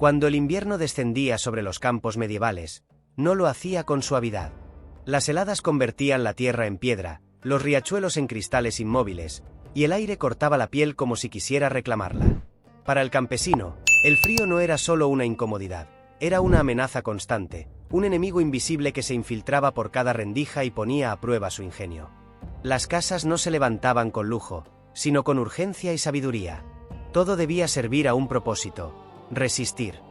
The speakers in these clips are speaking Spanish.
Cuando el invierno descendía sobre los campos medievales, no lo hacía con suavidad. Las heladas convertían la tierra en piedra, los riachuelos en cristales inmóviles, y el aire cortaba la piel como si quisiera reclamarla. Para el campesino, el frío no era solo una incomodidad, era una amenaza constante, un enemigo invisible que se infiltraba por cada rendija y ponía a prueba su ingenio. Las casas no se levantaban con lujo, sino con urgencia y sabiduría. Todo debía servir a un propósito: resistir.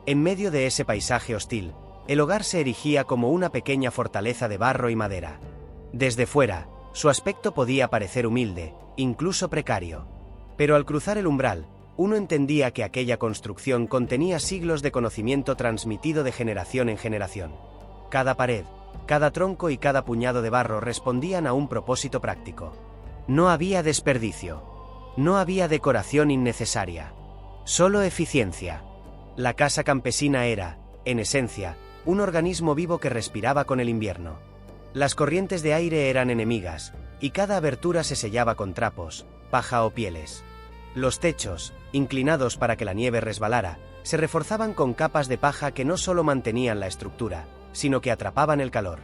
En medio de ese paisaje hostil, el hogar se erigía como una pequeña fortaleza de barro y madera. Desde fuera, su aspecto podía parecer humilde, incluso precario. Pero al cruzar el umbral, uno entendía que aquella construcción contenía siglos de conocimiento transmitido de generación en generación. Cada pared, cada tronco y cada puñado de barro respondían a un propósito práctico. No había desperdicio. No había decoración innecesaria. Solo eficiencia. La casa campesina era, en esencia, un organismo vivo que respiraba con el invierno. Las corrientes de aire eran enemigas, y cada abertura se sellaba con trapos, paja o pieles. Los techos, inclinados para que la nieve resbalara, se reforzaban con capas de paja que no solo mantenían la estructura, sino que atrapaban el calor.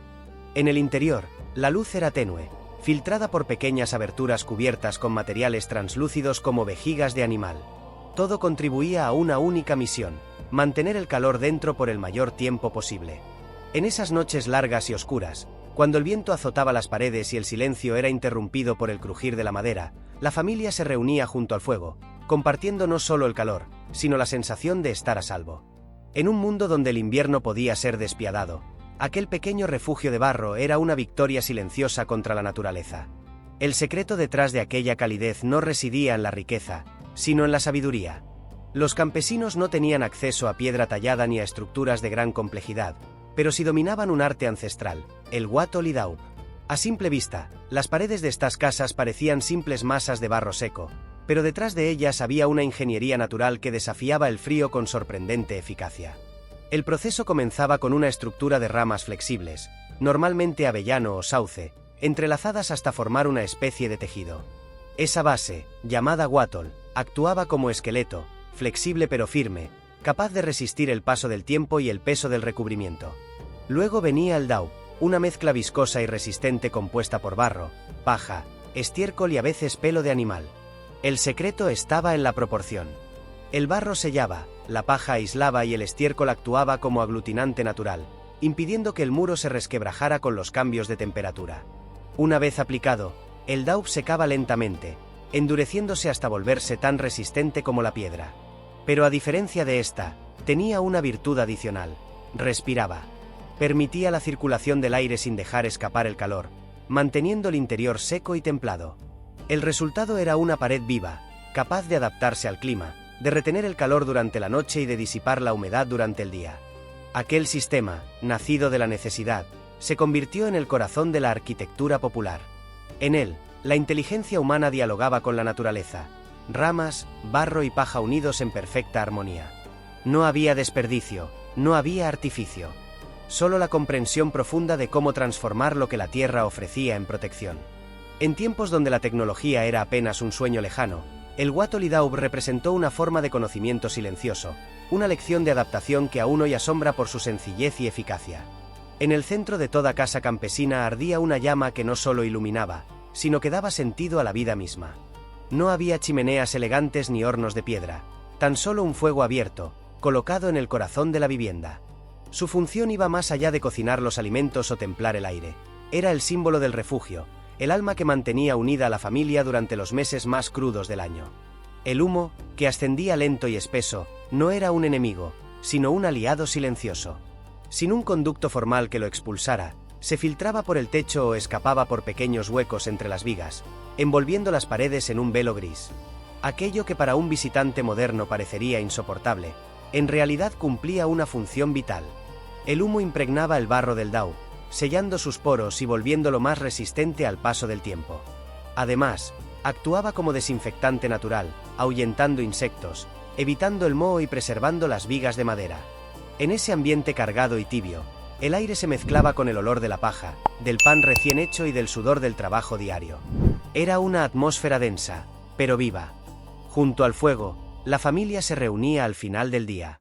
En el interior, la luz era tenue, filtrada por pequeñas aberturas cubiertas con materiales translúcidos como vejigas de animal. Todo contribuía a una única misión: mantener el calor dentro por el mayor tiempo posible. En esas noches largas y oscuras, cuando el viento azotaba las paredes y el silencio era interrumpido por el crujir de la madera, la familia se reunía junto al fuego, compartiendo no solo el calor, sino la sensación de estar a salvo. En un mundo donde el invierno podía ser despiadado, aquel pequeño refugio de barro era una victoria silenciosa contra la naturaleza. El secreto detrás de aquella calidez no residía en la riqueza, sino en la sabiduría. Los campesinos no tenían acceso a piedra tallada ni a estructuras de gran complejidad, pero sí dominaban un arte ancestral, el Watol y Daub. A simple vista, las paredes de estas casas parecían simples masas de barro seco, pero detrás de ellas había una ingeniería natural que desafiaba el frío con sorprendente eficacia. El proceso comenzaba con una estructura de ramas flexibles, normalmente avellano o sauce, entrelazadas hasta formar una especie de tejido. Esa base, llamada Watol, actuaba como esqueleto, flexible pero firme, capaz de resistir el paso del tiempo y el peso del recubrimiento. Luego venía el Daub, una mezcla viscosa y resistente compuesta por barro, paja, estiércol y a veces pelo de animal. El secreto estaba en la proporción. El barro sellaba, la paja aislaba y el estiércol actuaba como aglutinante natural, impidiendo que el muro se resquebrajara con los cambios de temperatura. Una vez aplicado, el Daub secaba lentamente, endureciéndose hasta volverse tan resistente como la piedra. Pero a diferencia de esta, tenía una virtud adicional: respiraba. Permitía la circulación del aire sin dejar escapar el calor, manteniendo el interior seco y templado. El resultado era una pared viva, capaz de adaptarse al clima, de retener el calor durante la noche y de disipar la humedad durante el día. Aquel sistema, nacido de la necesidad, se convirtió en el corazón de la arquitectura popular. En él, la inteligencia humana dialogaba con la naturaleza: ramas, barro y paja unidos en perfecta armonía. No había desperdicio, no había artificio. Solo la comprensión profunda de cómo transformar lo que la tierra ofrecía en protección. En tiempos donde la tecnología era apenas un sueño lejano, el Watol y Daub representó una forma de conocimiento silencioso, una lección de adaptación que aún hoy asombra por su sencillez y eficacia. En el centro de toda casa campesina ardía una llama que no solo iluminaba, sino que daba sentido a la vida misma. No había chimeneas elegantes ni hornos de piedra, tan solo un fuego abierto, colocado en el corazón de la vivienda. Su función iba más allá de cocinar los alimentos o templar el aire. Era el símbolo del refugio, el alma que mantenía unida a la familia durante los meses más crudos del año. El humo, que ascendía lento y espeso, no era un enemigo, sino un aliado silencioso. Sin un conducto formal que lo expulsara, se filtraba por el techo o escapaba por pequeños huecos entre las vigas, envolviendo las paredes en un velo gris. Aquello que para un visitante moderno parecería insoportable, en realidad cumplía una función vital. El humo impregnaba el barro del Daub, sellando sus poros y volviéndolo más resistente al paso del tiempo. Además, actuaba como desinfectante natural, ahuyentando insectos, evitando el moho y preservando las vigas de madera. En ese ambiente cargado y tibio, el aire se mezclaba con el olor de la paja, del pan recién hecho y del sudor del trabajo diario. Era una atmósfera densa, pero viva. Junto al fuego, la familia se reunía al final del día.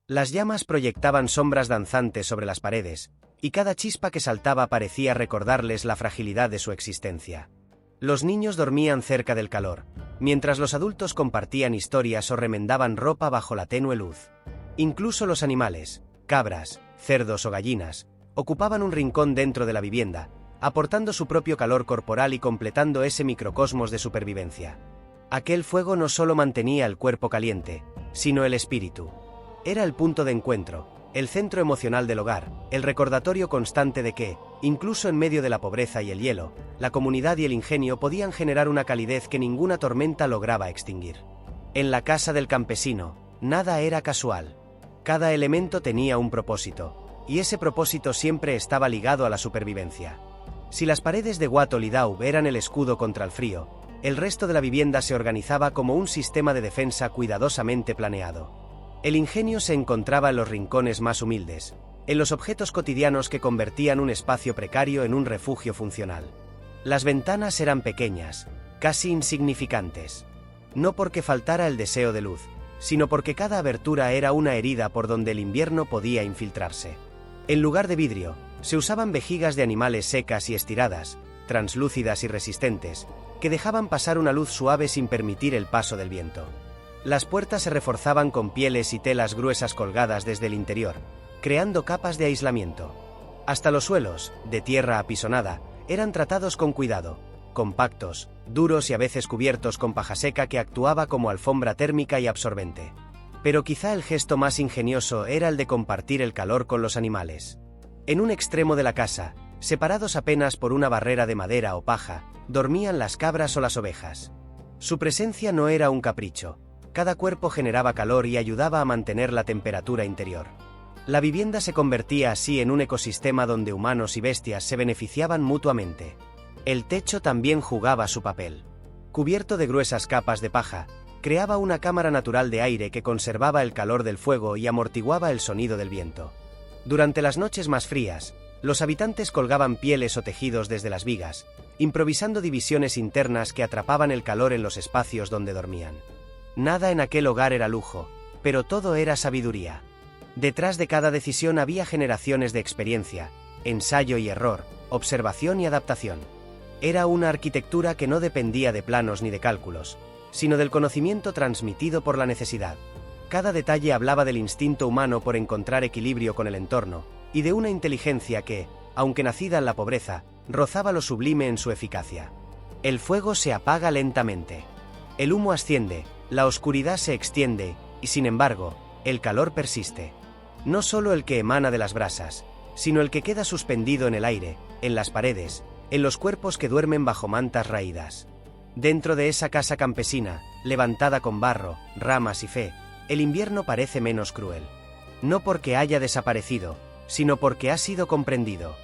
Las llamas proyectaban sombras danzantes sobre las paredes, y cada chispa que saltaba parecía recordarles la fragilidad de su existencia. Los niños dormían cerca del calor, mientras los adultos compartían historias o remendaban ropa bajo la tenue luz. Incluso los animales, cabras, cerdos o gallinas, ocupaban un rincón dentro de la vivienda, aportando su propio calor corporal y completando ese microcosmos de supervivencia. Aquel fuego no solo mantenía el cuerpo caliente, sino el espíritu. Era el punto de encuentro, el centro emocional del hogar, el recordatorio constante de que, incluso en medio de la pobreza y el hielo, la comunidad y el ingenio podían generar una calidez que ninguna tormenta lograba extinguir. En la casa del campesino, nada era casual. Cada elemento tenía un propósito, y ese propósito siempre estaba ligado a la supervivencia. Si las paredes de Wat Olidau eran el escudo contra el frío, el resto de la vivienda se organizaba como un sistema de defensa cuidadosamente planeado. El ingenio se encontraba en los rincones más humildes, en los objetos cotidianos que convertían un espacio precario en un refugio funcional. Las ventanas eran pequeñas, casi insignificantes. No porque faltara el deseo de luz, sino porque cada abertura era una herida por donde el invierno podía infiltrarse. En lugar de vidrio, se usaban vejigas de animales secas y estiradas, translúcidas y resistentes, que dejaban pasar una luz suave sin permitir el paso del viento. Las puertas se reforzaban con pieles y telas gruesas colgadas desde el interior, creando capas de aislamiento. Hasta los suelos, de tierra apisonada, eran tratados con cuidado, compactos, duros y a veces cubiertos con paja seca que actuaba como alfombra térmica y absorbente. Pero quizá el gesto más ingenioso era el de compartir el calor con los animales. En un extremo de la casa, separados apenas por una barrera de madera o paja, dormían las cabras o las ovejas. Su presencia no era un capricho. Cada cuerpo generaba calor y ayudaba a mantener la temperatura interior. La vivienda se convertía así en un ecosistema donde humanos y bestias se beneficiaban mutuamente. El techo también jugaba su papel. Cubierto de gruesas capas de paja, creaba una cámara natural de aire que conservaba el calor del fuego y amortiguaba el sonido del viento. Durante las noches más frías, los habitantes colgaban pieles o tejidos desde las vigas, improvisando divisiones internas que atrapaban el calor en los espacios donde dormían. Nada en aquel hogar era lujo, pero todo era sabiduría. Detrás de cada decisión había generaciones de experiencia, ensayo y error, observación y adaptación. Era una arquitectura que no dependía de planos ni de cálculos, sino del conocimiento transmitido por la necesidad. Cada detalle hablaba del instinto humano por encontrar equilibrio con el entorno, y de una inteligencia que, aunque nacida en la pobreza, rozaba lo sublime en su eficacia. El fuego se apaga lentamente. El humo asciende, la oscuridad se extiende, y sin embargo, el calor persiste. No solo el que emana de las brasas, sino el que queda suspendido en el aire, en las paredes, en los cuerpos que duermen bajo mantas raídas. Dentro de esa casa campesina, levantada con barro, ramas y fe, el invierno parece menos cruel. No porque haya desaparecido, sino porque ha sido comprendido.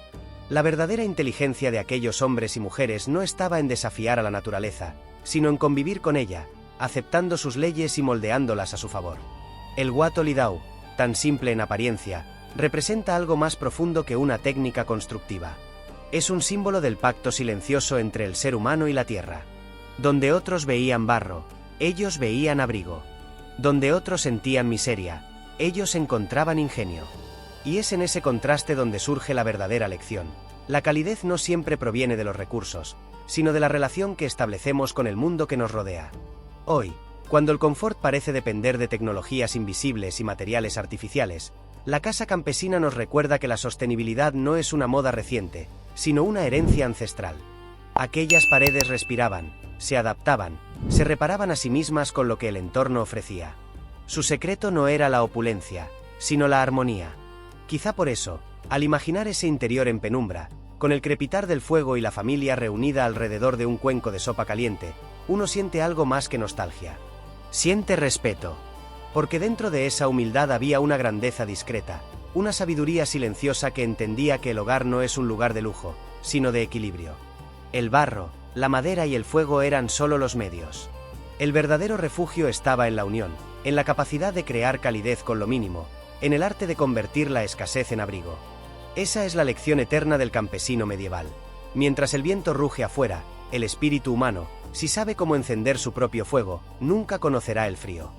La verdadera inteligencia de aquellos hombres y mujeres no estaba en desafiar a la naturaleza, sino en convivir con ella, aceptando sus leyes y moldeándolas a su favor. El Wat Olidau, tan simple en apariencia, representa algo más profundo que una técnica constructiva. Es un símbolo del pacto silencioso entre el ser humano y la tierra. Donde otros veían barro, ellos veían abrigo. Donde otros sentían miseria, ellos encontraban ingenio. Y es en ese contraste donde surge la verdadera lección. La calidez no siempre proviene de los recursos, sino de la relación que establecemos con el mundo que nos rodea. Hoy, cuando el confort parece depender de tecnologías invisibles y materiales artificiales, la casa campesina nos recuerda que la sostenibilidad no es una moda reciente, sino una herencia ancestral. Aquellas paredes respiraban, se adaptaban, se reparaban a sí mismas con lo que el entorno ofrecía. Su secreto no era la opulencia, sino la armonía. Quizá por eso, al imaginar ese interior en penumbra, con el crepitar del fuego y la familia reunida alrededor de un cuenco de sopa caliente, uno siente algo más que nostalgia. Siente respeto. Porque dentro de esa humildad había una grandeza discreta, una sabiduría silenciosa que entendía que el hogar no es un lugar de lujo, sino de equilibrio. El barro, la madera y el fuego eran solo los medios. El verdadero refugio estaba en la unión, en la capacidad de crear calidez con lo mínimo, en el arte de convertir la escasez en abrigo. Esa es la lección eterna del campesino medieval. Mientras el viento ruge afuera, el espíritu humano, si sabe cómo encender su propio fuego, nunca conocerá el frío.